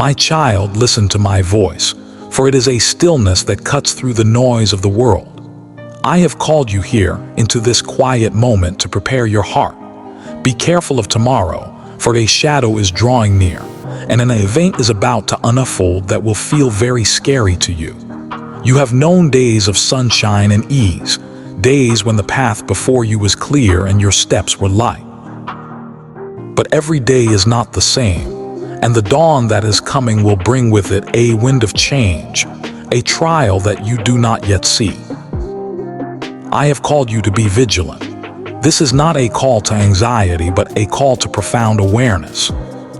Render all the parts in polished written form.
My child, listen to my voice, for it is a stillness that cuts through the noise of the world. I have called you here into this quiet moment to prepare your heart. Be careful of tomorrow, for a shadow is drawing near, and an event is about to unfold that will feel very scary to you. You have known days of sunshine and ease, days when the path before you was clear and your steps were light. But every day is not the same, and the dawn that is coming will bring with it a wind of change, a trial that you do not yet see. I have called you to be vigilant. This is not a call to anxiety, but a call to profound awareness.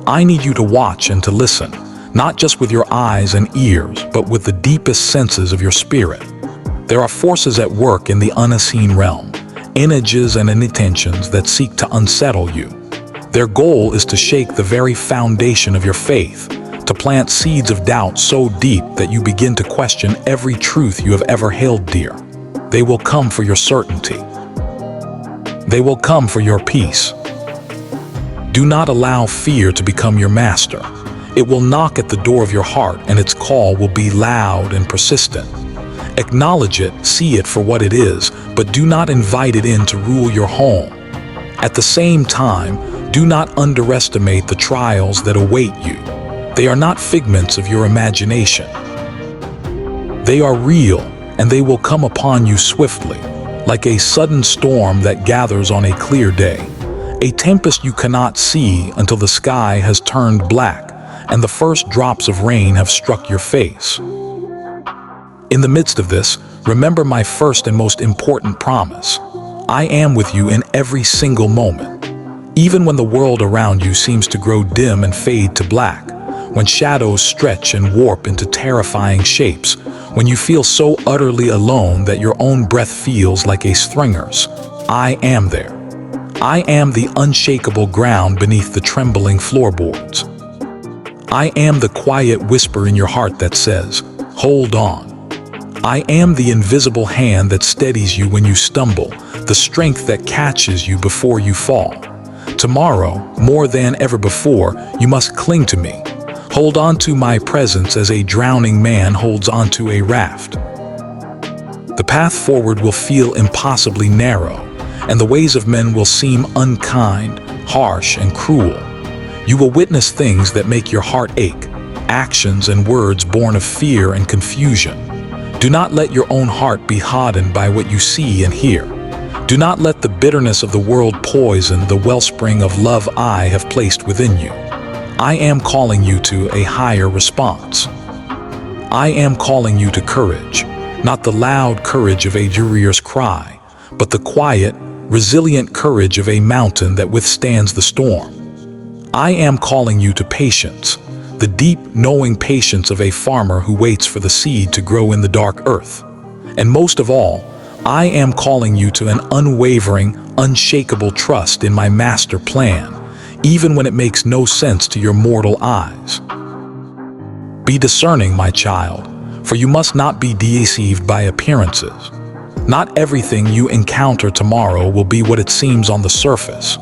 I need you to watch and to listen, not just with your eyes and ears, but with the deepest senses of your spirit. There are forces at work in the unseen realm, images and intentions that seek to unsettle you. Their goal is to shake the very foundation of your faith, to plant seeds of doubt so deep that you begin to question every truth you have ever held dear. They will come for your certainty. They will come for your peace. Do not allow fear to become your master. It will knock at the door of your heart, and its call will be loud and persistent. Acknowledge it, see it for what it is, but do not invite it in to rule your home. At the same time, do not underestimate the trials that await you. They are not figments of your imagination. They are real, and they will come upon you swiftly, like a sudden storm that gathers on a clear day, a tempest you cannot see until the sky has turned black and the first drops of rain have struck your face. In the midst of this, remember my first and most important promise. I am with you in every single moment. Even when the world around you seems to grow dim and fade to black, when shadows stretch and warp into terrifying shapes, when you feel so utterly alone that your own breath feels like a stringer's, I am there. I am the unshakable ground beneath the trembling floorboards. I am the quiet whisper in your heart that says, hold on. I am the invisible hand that steadies you when you stumble, the strength that catches you before you fall. Tomorrow, more than ever before, you must cling to me. Hold on to my presence as a drowning man holds onto a raft. The path forward will feel impossibly narrow, and the ways of men will seem unkind, harsh, and cruel. You will witness things that make your heart ache, actions and words born of fear and confusion. Do not let your own heart be hardened by what you see and hear. Do not let the bitterness of the world poison the wellspring of love I have placed within you. I am calling you to a higher response. I am calling you to courage, not the loud courage of a warrior's cry, but the quiet, resilient courage of a mountain that withstands the storm. I am calling you to patience, the deep, knowing patience of a farmer who waits for the seed to grow in the dark earth. And most of all, I am calling you to an unwavering, unshakable trust in my master plan, even when it makes no sense to your mortal eyes. Be discerning, my child, for you must not be deceived by appearances. Not everything you encounter tomorrow will be what it seems on the surface.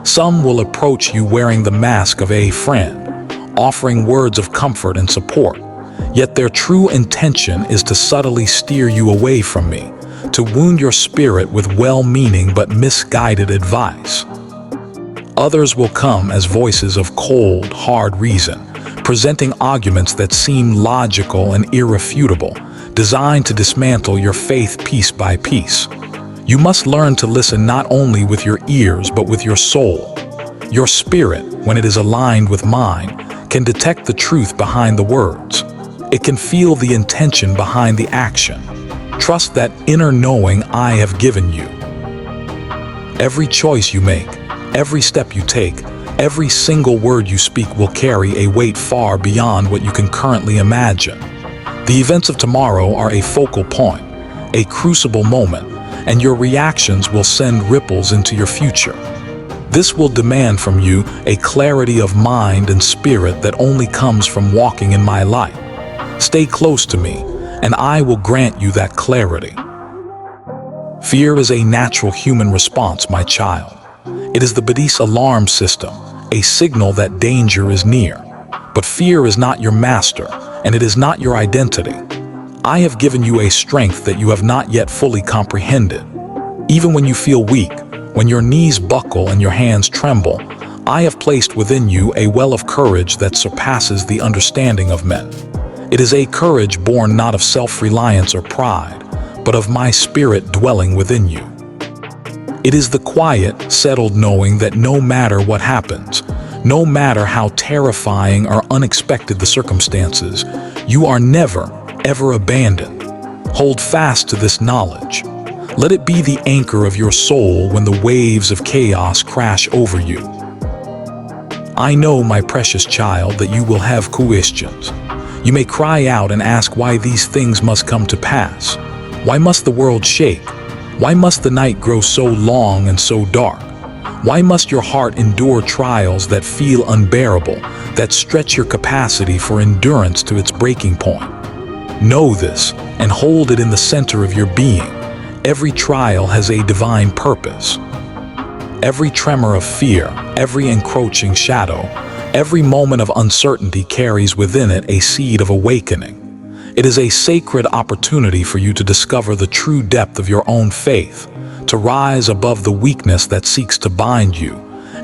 Some will approach you wearing the mask of a friend, offering words of comfort and support, yet their true intention is to subtly steer you away from me, to wound your spirit with well-meaning but misguided advice. Others will come as voices of cold, hard reason, presenting arguments that seem logical and irrefutable, designed to dismantle your faith piece by piece. You must learn to listen not only with your ears but with your soul. Your spirit, when it is aligned with mine, can detect the truth behind the words. It can feel the intention behind the action. Trust that inner knowing I have given you. Every choice you make, every step you take, every single word you speak will carry a weight far beyond what you can currently imagine. The events of tomorrow are a focal point, a crucible moment, and your reactions will send ripples into your future. This will demand from you a clarity of mind and spirit that only comes from walking in my light. Stay close to me, and I will grant you that clarity. Fear is a natural human response, my child. It is the body's alarm system, a signal that danger is near. But fear is not your master, and it is not your identity. I have given you a strength that you have not yet fully comprehended. Even when you feel weak, when your knees buckle and your hands tremble, I have placed within you a well of courage that surpasses the understanding of men. It is a courage born not of self-reliance or pride, but of my spirit dwelling within you. It is the quiet, settled knowing that no matter what happens, no matter how terrifying or unexpected the circumstances, you are never, ever abandoned. Hold fast to this knowledge. Let it be the anchor of your soul when the waves of chaos crash over you. I know, my precious child, that you will have questions. You may cry out and ask why these things must come to pass. Why must the world shake? Why must the night grow so long and so dark? Why must your heart endure trials that feel unbearable, that stretch your capacity for endurance to its breaking point? Know this and hold it in the center of your being. Every trial has a divine purpose. Every tremor of fear, every encroaching shadow, every moment of uncertainty carries within it a seed of awakening. It is a sacred opportunity for you to discover the true depth of your own faith, to rise above the weakness that seeks to bind you,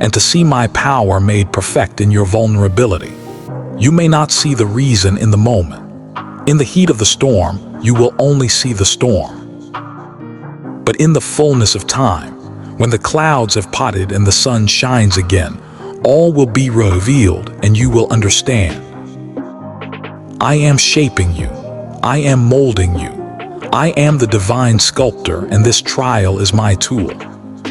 and to see my power made perfect in your vulnerability. You may not see the reason in the moment. In the heat of the storm, you will only see the storm. But in the fullness of time, when the clouds have parted and the sun shines again, all will be revealed and you will understand. I am shaping you. I am molding you. I am the divine sculptor, and this trial is my tool.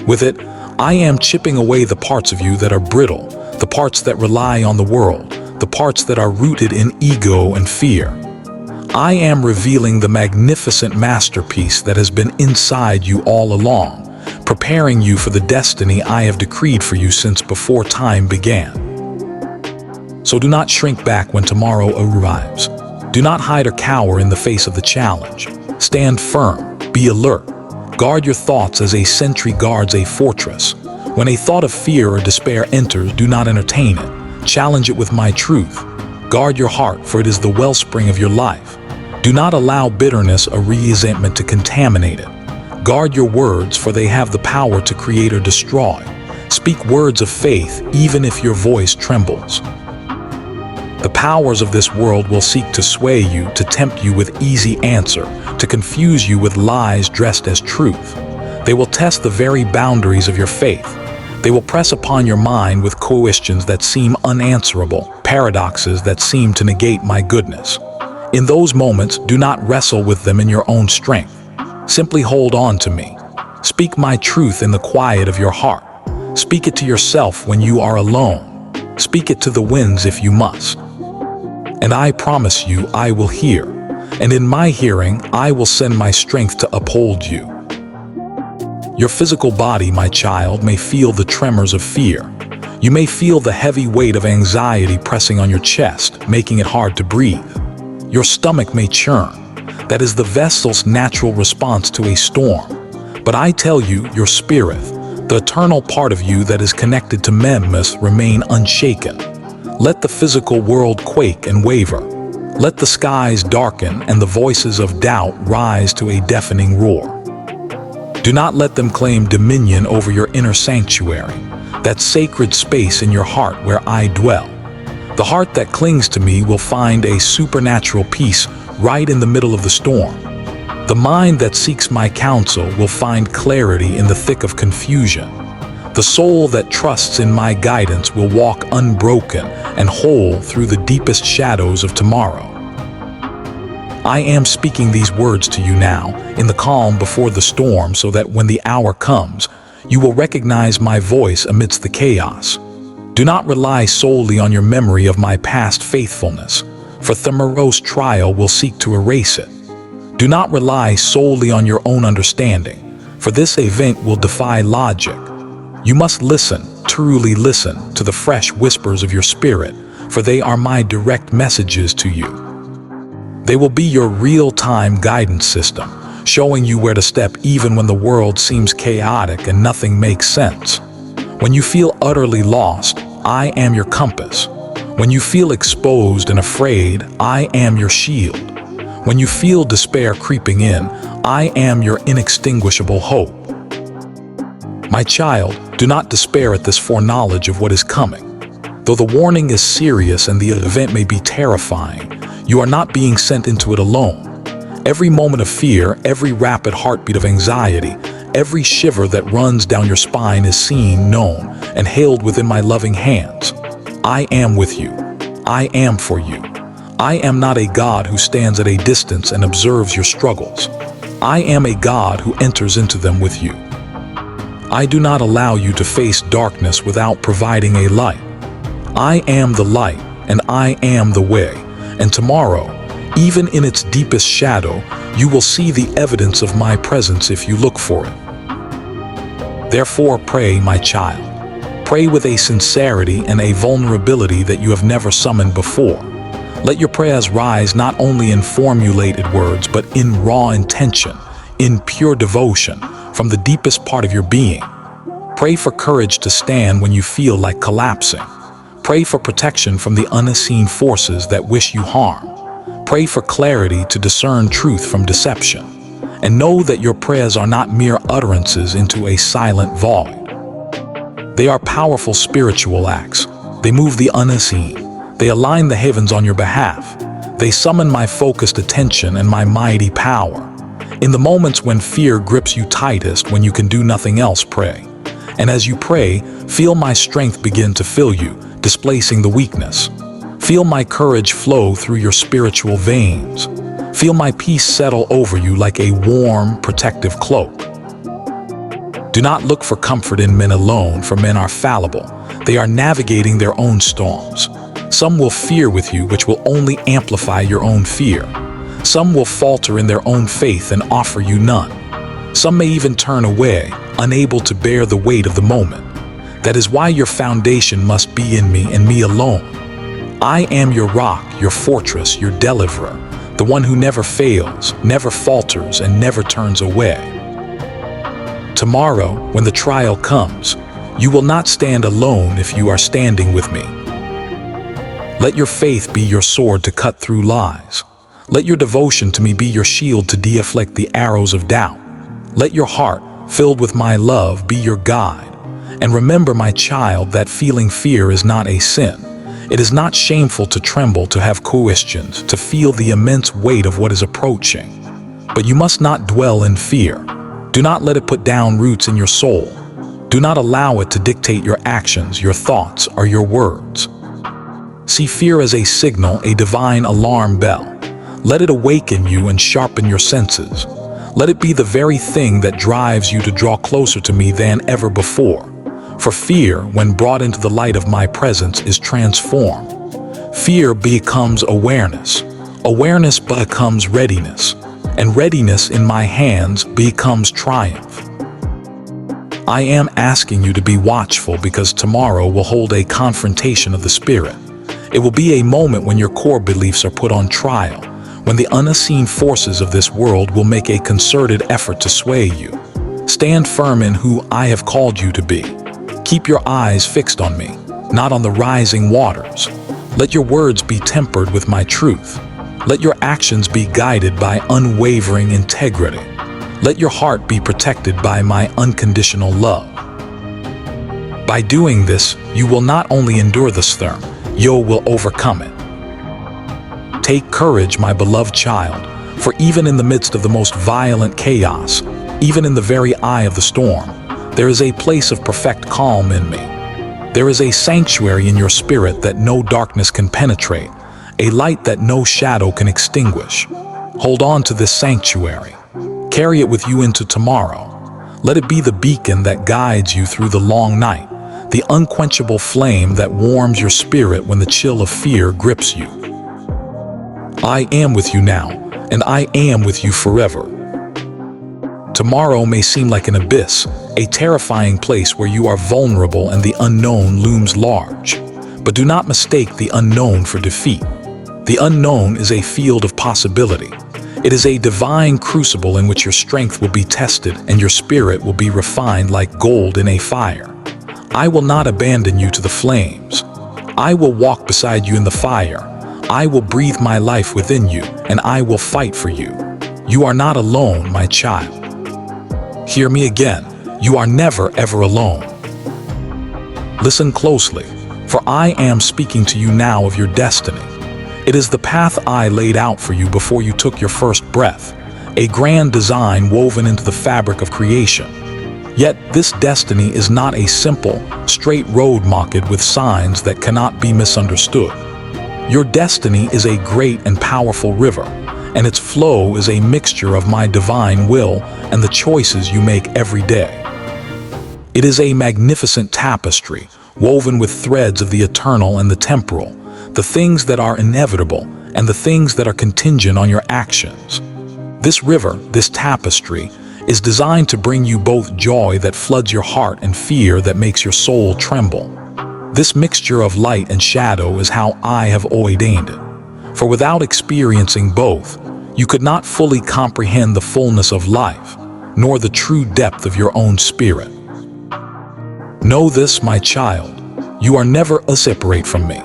With it, I am chipping away the parts of you that are brittle, the parts that rely on the world, the parts that are rooted in ego and fear. I am revealing the magnificent masterpiece that has been inside you all along, preparing you for the destiny I have decreed for you since before time began. So do not shrink back when tomorrow arrives. Do not hide or cower in the face of the challenge. Stand firm, be alert. Guard your thoughts as a sentry guards a fortress. When a thought of fear or despair enters, do not entertain it. Challenge it with my truth. Guard your heart, for it is the wellspring of your life. Do not allow bitterness or resentment to contaminate it. Guard your words, for they have the power to create or destroy. Speak words of faith, even if your voice trembles. The powers of this world will seek to sway you, to tempt you with easy answer, to confuse you with lies dressed as truth. They will test the very boundaries of your faith. They will press upon your mind with questions that seem unanswerable, paradoxes that seem to negate my goodness. In those moments, do not wrestle with them in your own strength. Simply hold on to me. Speak my truth in the quiet of your heart. Speak it to yourself when you are alone. Speak it to the winds if you must. And I promise you, I will hear. And in my hearing, I will send my strength to uphold you. Your physical body, my child, may feel the tremors of fear. You may feel the heavy weight of anxiety pressing on your chest, making it hard to breathe. Your stomach may churn. That is the vessel's natural response to a storm. But I tell you, your spirit, the eternal part of you that is connected to men, must remain unshaken. Let the physical world quake and waver. Let the skies darken and the voices of doubt rise to a deafening roar. Do not let them claim dominion over your inner sanctuary, that sacred space in your heart where I dwell. The heart that clings to me will find a supernatural peace right in the middle of the storm. The mind that seeks my counsel will find clarity in the thick of confusion. The soul that trusts in my guidance will walk unbroken and whole through the deepest shadows of tomorrow. I am speaking these words to you now, in the calm before the storm, so that when the hour comes, you will recognize my voice amidst the chaos. Do not rely solely on your memory of my past faithfulness, for tomorrow's trial will seek to erase it. Do not rely solely on your own understanding, for this event will defy logic. You must listen, truly listen, to the fresh whispers of your spirit, for they are my direct messages to you. They will be your real-time guidance system, showing you where to step even when the world seems chaotic and nothing makes sense. When you feel utterly lost, I am your compass. When you feel exposed and afraid, I am your shield. When you feel despair creeping in, I am your inextinguishable hope. My child, do not despair at this foreknowledge of what is coming. Though the warning is serious and the event may be terrifying, you are not being sent into it alone. Every moment of fear, every rapid heartbeat of anxiety, every shiver that runs down your spine is seen, known, and held within my loving hands. I am with you. I am for you. I am not a God who stands at a distance and observes your struggles. I am a God who enters into them with you. I do not allow you to face darkness without providing a light. I am the light, and I am the way, and tomorrow, even in its deepest shadow, you will see the evidence of my presence if you look for it. Therefore, pray, my child. Pray with a sincerity and a vulnerability that you have never summoned before. Let your prayers rise not only in formulated words, but in raw intention, in pure devotion, from the deepest part of your being. Pray for courage to stand when you feel like collapsing. Pray for protection from the unseen forces that wish you harm. Pray for clarity to discern truth from deception. And know that your prayers are not mere utterances into a silent void. They are powerful spiritual acts. They move the unseen. They align the heavens on your behalf. They summon my focused attention and my mighty power. In the moments when fear grips you tightest, when you can do nothing else, pray. And as you pray, feel my strength begin to fill you, displacing the weakness. Feel my courage flow through your spiritual veins. Feel my peace settle over you like a warm, protective cloak. Do not look for comfort in men alone, for men are fallible. They are navigating their own storms. Some will fear with you, which will only amplify your own fear. Some will falter in their own faith and offer you none. Some may even turn away, unable to bear the weight of the moment. That is why your foundation must be in me and me alone. I am your rock, your fortress, your deliverer, the one who never fails, never falters, and never turns away. Tomorrow, when the trial comes, you will not stand alone if you are standing with me. Let your faith be your sword to cut through lies. Let your devotion to me be your shield to deflect the arrows of doubt. Let your heart, filled with my love, be your guide. And remember, my child, that feeling fear is not a sin. It is not shameful to tremble, to have questions, to feel the immense weight of what is approaching. But you must not dwell in fear. Do not let it put down roots in your soul. Do not allow it to dictate your actions, your thoughts, or your words. See fear as a signal, a divine alarm bell. Let it awaken you and sharpen your senses. Let it be the very thing that drives you to draw closer to me than ever before. For fear, when brought into the light of my presence, is transformed. Fear becomes awareness. Awareness becomes readiness. And readiness in my hands becomes triumph. I am asking you to be watchful, because tomorrow will hold a confrontation of the spirit. It will be a moment when your core beliefs are put on trial, when the unseen forces of this world will make a concerted effort to sway you. Stand firm in who I have called you to be. Keep your eyes fixed on me, not on the rising waters. Let your words be tempered with my truth. Let your actions be guided by unwavering integrity. Let your heart be protected by my unconditional love. By doing this, you will not only endure the storm, you will overcome it. Take courage, my beloved child, for even in the midst of the most violent chaos, even in the very eye of the storm, there is a place of perfect calm in me. There is a sanctuary in your spirit that no darkness can penetrate, a light that no shadow can extinguish. Hold on to this sanctuary. Carry it with you into tomorrow. Let it be the beacon that guides you through the long night, the unquenchable flame that warms your spirit when the chill of fear grips you. I am with you now, and I am with you forever. Tomorrow may seem like an abyss, a terrifying place where you are vulnerable and the unknown looms large. But do not mistake the unknown for defeat. The unknown is a field of possibility. It is a divine crucible in which your strength will be tested and your spirit will be refined like gold in a fire. I will not abandon you to the flames. I will walk beside you in the fire. I will breathe my life within you, and I will fight for you. You are not alone, my child. Hear me again. You are never ever alone. Listen closely, for I am speaking to you now of your destiny. It is the path I laid out for you before you took your first breath, a grand design woven into the fabric of creation. Yet this destiny is not a simple, straight road marked with signs that cannot be misunderstood. Your destiny is a great and powerful river, and its flow is a mixture of my divine will and the choices you make every day. It is a magnificent tapestry, woven with threads of the eternal and the temporal, the things that are inevitable and the things that are contingent on your actions. This river, this tapestry, is designed to bring you both joy that floods your heart and fear that makes your soul tremble. This mixture of light and shadow is how I have ordained it. For without experiencing both, you could not fully comprehend the fullness of life, nor the true depth of your own spirit. Know this, my child, you are never separate from me.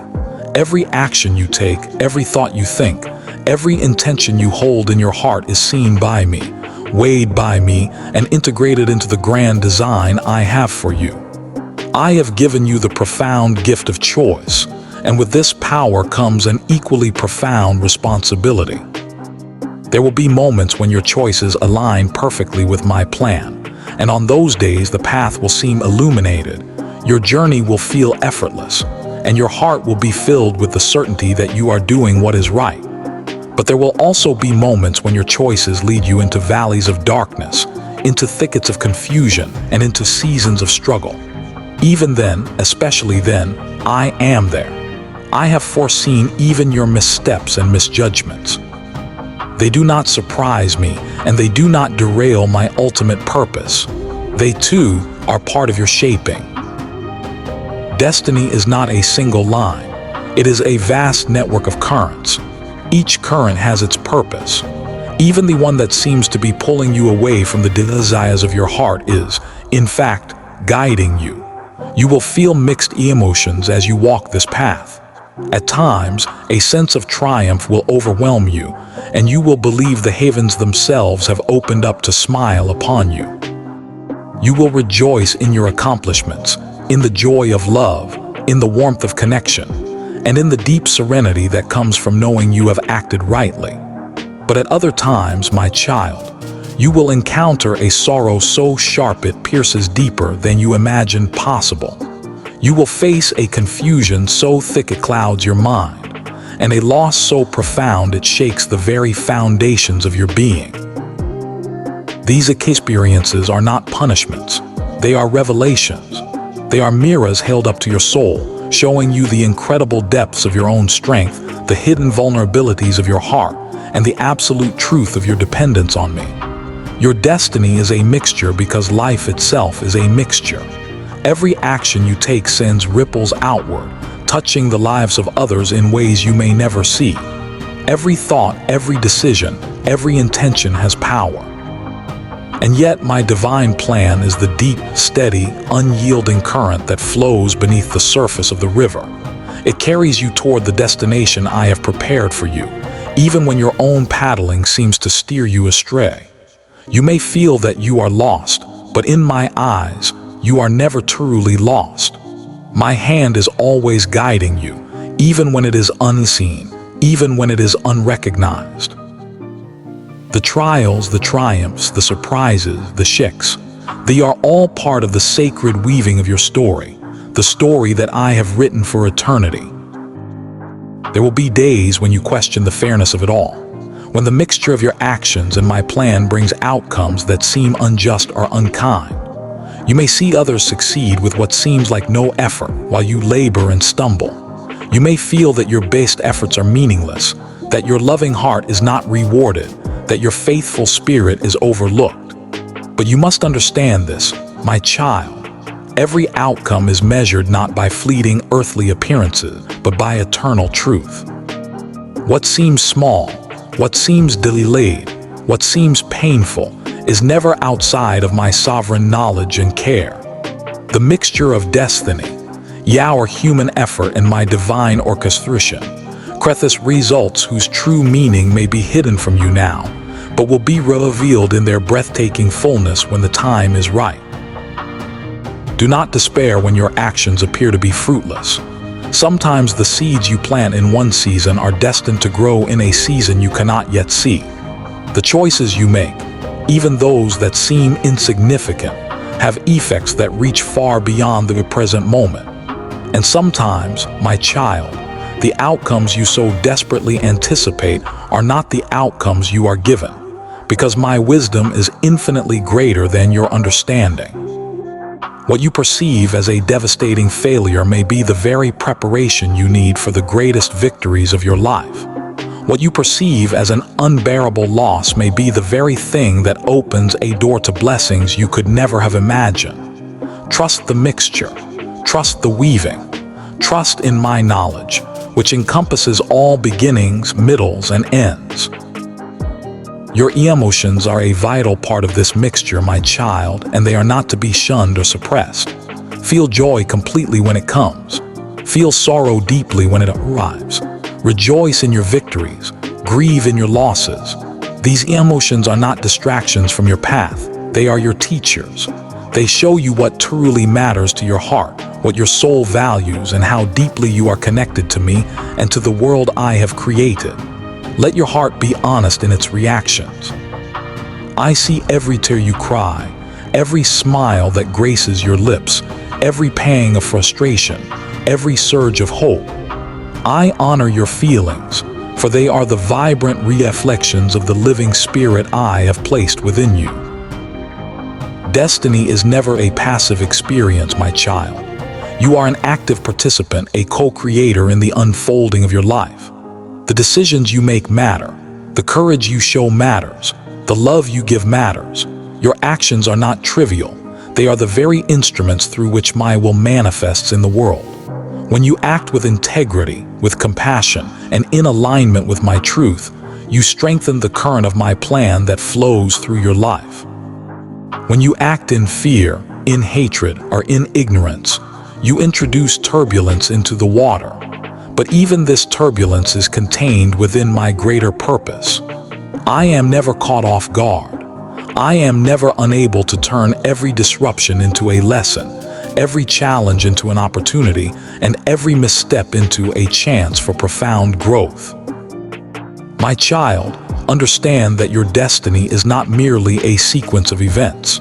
Every action you take, every thought you think, every intention you hold in your heart is seen by me, weighed by me, and integrated into the grand design I have for you. I have given you the profound gift of choice, and with this power comes an equally profound responsibility. There will be moments when your choices align perfectly with my plan, and on those days the path will seem illuminated, your journey will feel effortless, and your heart will be filled with the certainty that you are doing what is right. But there will also be moments when your choices lead you into valleys of darkness, into thickets of confusion, and into seasons of struggle. Even then, especially then, I am there. I have foreseen even your missteps and misjudgments. They do not surprise me, and they do not derail my ultimate purpose. They too are part of your shaping. Destiny is not a single line. It is a vast network of currents. Each current has its purpose. Even the one that seems to be pulling you away from the desires of your heart is, in fact, guiding you. You will feel mixed emotions as you walk this path. At times, a sense of triumph will overwhelm you, and you will believe the heavens themselves have opened up to smile upon you. You will rejoice in your accomplishments, in the joy of love, in the warmth of connection, and in the deep serenity that comes from knowing you have acted rightly. But at other times, my child, you will encounter a sorrow so sharp it pierces deeper than you imagined possible. You will face a confusion so thick it clouds your mind, and a loss so profound it shakes the very foundations of your being. These experiences are not punishments, they are revelations. They are mirrors held up to your soul, showing you the incredible depths of your own strength, the hidden vulnerabilities of your heart, and the absolute truth of your dependence on me. Your destiny is a mixture because life itself is a mixture. Every action you take sends ripples outward, touching the lives of others in ways you may never see. Every thought, every decision, every intention has power. And yet my divine plan is the deep, steady, unyielding current that flows beneath the surface of the river. It carries you toward the destination I have prepared for you, even when your own paddling seems to steer you astray. You may feel that you are lost, but in my eyes, you are never truly lost. My hand is always guiding you, even when it is unseen, even when it is unrecognized. The trials, the triumphs, the surprises, the shakes, they are all part of the sacred weaving of your story, the story that I have written for eternity. There will be days when you question the fairness of it all, when the mixture of your actions and my plan brings outcomes that seem unjust or unkind. You may see others succeed with what seems like no effort while you labor and stumble. You may feel that your best efforts are meaningless, that your loving heart is not rewarded, that your faithful spirit is overlooked. But you must understand this, my child. Every outcome is measured not by fleeting earthly appearances, but by eternal truth. What seems small, what seems delayed, what seems painful, is never outside of my sovereign knowledge and care. The mixture of destiny, Our human effort and my divine orchestration. Creates results whose true meaning may be hidden from you now, but will be revealed in their breathtaking fullness when the time is right. Do not despair when your actions appear to be fruitless. Sometimes the seeds you plant in one season are destined to grow in a season you cannot yet see. The choices you make, even those that seem insignificant, have effects that reach far beyond the present moment. And sometimes, my child, the outcomes you so desperately anticipate are not the outcomes you are given, because my wisdom is infinitely greater than your understanding. What you perceive as a devastating failure may be the very preparation you need for the greatest victories of your life. What you perceive as an unbearable loss may be the very thing that opens a door to blessings you could never have imagined. Trust the mixture. Trust the weaving. Trust in my knowledge, which encompasses all beginnings, middles, and ends. Your emotions are a vital part of this mixture, my child, and they are not to be shunned or suppressed. Feel joy completely when it comes. Feel sorrow deeply when it arrives. Rejoice in your victories. Grieve in your losses. These emotions are not distractions from your path. They are your teachers. They show you what truly matters to your heart, what your soul values, and how deeply you are connected to me and to the world I have created. Let your heart be honest in its reactions. I see every tear you cry, every smile that graces your lips, every pang of frustration, every surge of hope. I honor your feelings, for they are the vibrant reflections of the living spirit I have placed within you. Destiny is never a passive experience, my child. You are an active participant, a co-creator in the unfolding of your life. The decisions you make matter. The courage you show matters. The love you give matters. Your actions are not trivial. They are the very instruments through which my will manifests in the world. When you act with integrity, with compassion, and in alignment with my truth, you strengthen the current of my plan that flows through your life. When you act in fear, in hatred, or in ignorance, you introduce turbulence into the water. But even this turbulence is contained within my greater purpose. I am never caught off guard. I am never unable to turn every disruption into a lesson, every challenge into an opportunity, and every misstep into a chance for profound growth. My child, understand that your destiny is not merely a sequence of events.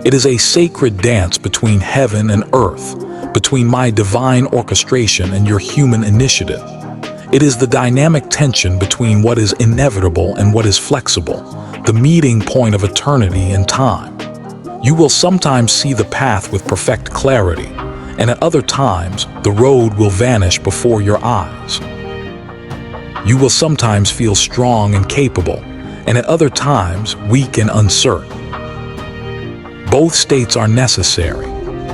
It is a sacred dance between heaven and earth, between my divine orchestration and your human initiative. It is the dynamic tension between what is inevitable and what is flexible, the meeting point of eternity and time. You will sometimes see the path with perfect clarity, and at other times, the road will vanish before your eyes. You will sometimes feel strong and capable, and at other times, weak and uncertain. Both states are necessary,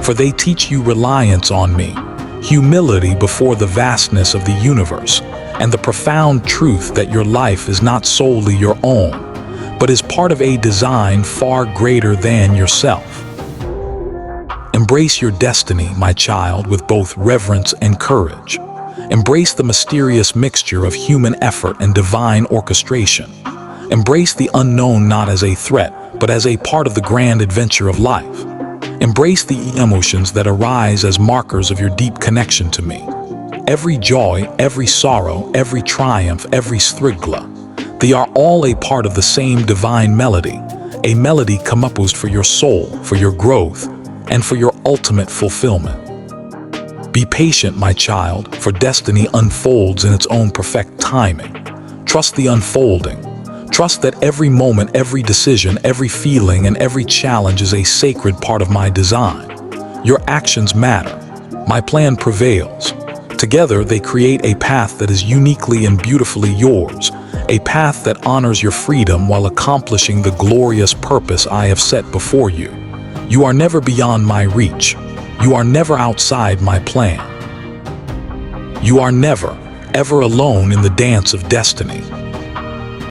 for they teach you reliance on me, humility before the vastness of the universe, and the profound truth that your life is not solely your own, but is part of a design far greater than yourself. Embrace your destiny, my child, with both reverence and courage. Embrace the mysterious mixture of human effort and divine orchestration. Embrace the unknown not as a threat, but as a part of the grand adventure of life. Embrace the emotions that arise as markers of your deep connection to me. Every joy, every sorrow, every triumph, every struggle, they are all a part of the same divine melody, a melody composed for your soul, for your growth, and for your ultimate fulfillment. Be patient, my child, for destiny unfolds in its own perfect timing. Trust the unfolding. Trust that every moment, every decision, every feeling, and every challenge is a sacred part of my design. Your actions matter. My plan prevails. Together, they create a path that is uniquely and beautifully yours, a path that honors your freedom while accomplishing the glorious purpose I have set before you. You are never beyond my reach. You are never outside my plan. You are never, ever alone in the dance of destiny.